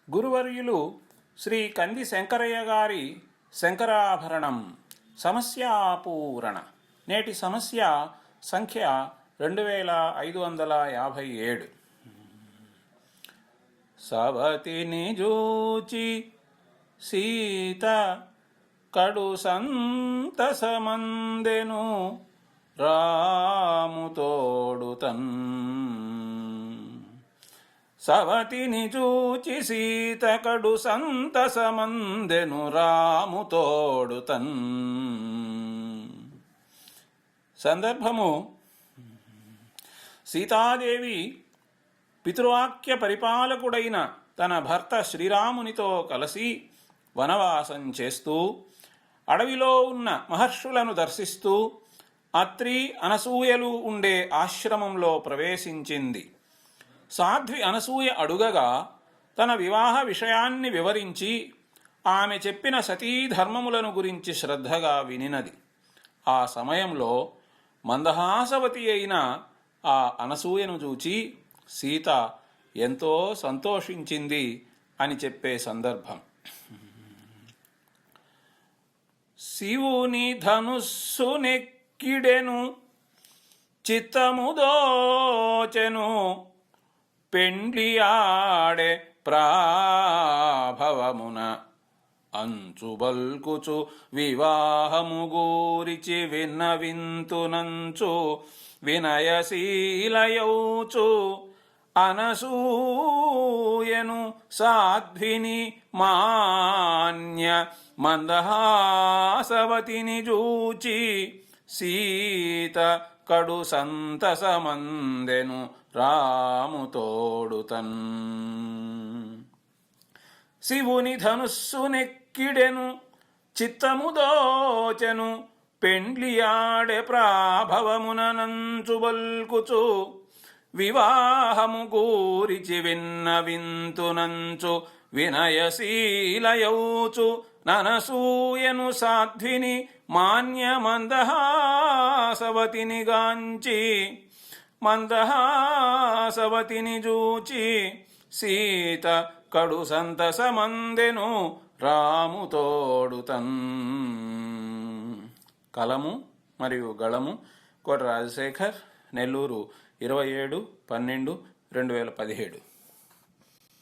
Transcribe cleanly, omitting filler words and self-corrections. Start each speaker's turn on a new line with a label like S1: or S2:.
S1: గురువర్యులు శ్రీ కంది శంకరయ్య గారి శంకరాభరణం సమస్యాపూరణ. నేటి సమస్య సంఖ్య 2557. సవతిని జూచి సీత కడు సంతసమందెను రాముతోడుతన్. సవతిని చూచి సీత కడు సంతసమందెను రాముతోడుతన్. సందర్భము: సీతాదేవి పితృవాక్య పరిపాలకుడైన తన భర్త శ్రీరామునితో కలిసి వనవాసం చేస్తూ అడవిలో ఉన్న మహర్షులను దర్శిస్తూ అత్రి అనసూయలు ఉండే ఆశ్రమంలో ప్రవేశించింది. సాధ్వి అనసూయ అడుగగా తన వివాహ విషయాన్ని వివరించి ఆమె చెప్పిన సతీధర్మములను గురించి శ్రద్ధగా వినినది. ఆ సమయంలో మందహాసవతి అయిన ఆ అనసూయను చూచి సీత ఎంతో సంతోషించింది అని చెప్పే సందర్భం. శివుని ధనుస్సు నెక్కిడెను చిత్తము దోచెను పెండ్లి ఆడే ప్రాభవమున అంచుబల్కుచు వివాహము గూరిచి విన్నవింతునంచు వినయశీలయౌచు అనసూయను సాధ్విని మాన్య మందహాసవతిని జూచి సీత కడు సంతసమందెను రాముతోడుతన్. శివుని ధనుస్సు నెక్కిడెను చిత్తము దోచెను పెండ్లి ఆడే ప్రాభవమున నంచుబల్కుచు వివాహము గూరిచి విన్నవింతునంచు వినయశీలయౌచు ననసూయను సాధ్విని మాన్య మందహాసవతిని గాంచి మందహాసవతిని జూచి సీత కడు సంతసమందెను రాముతోడుతన్. కలము మరియు గళము కోట రాజశేఖర్, నెల్లూరు 27/12/2017.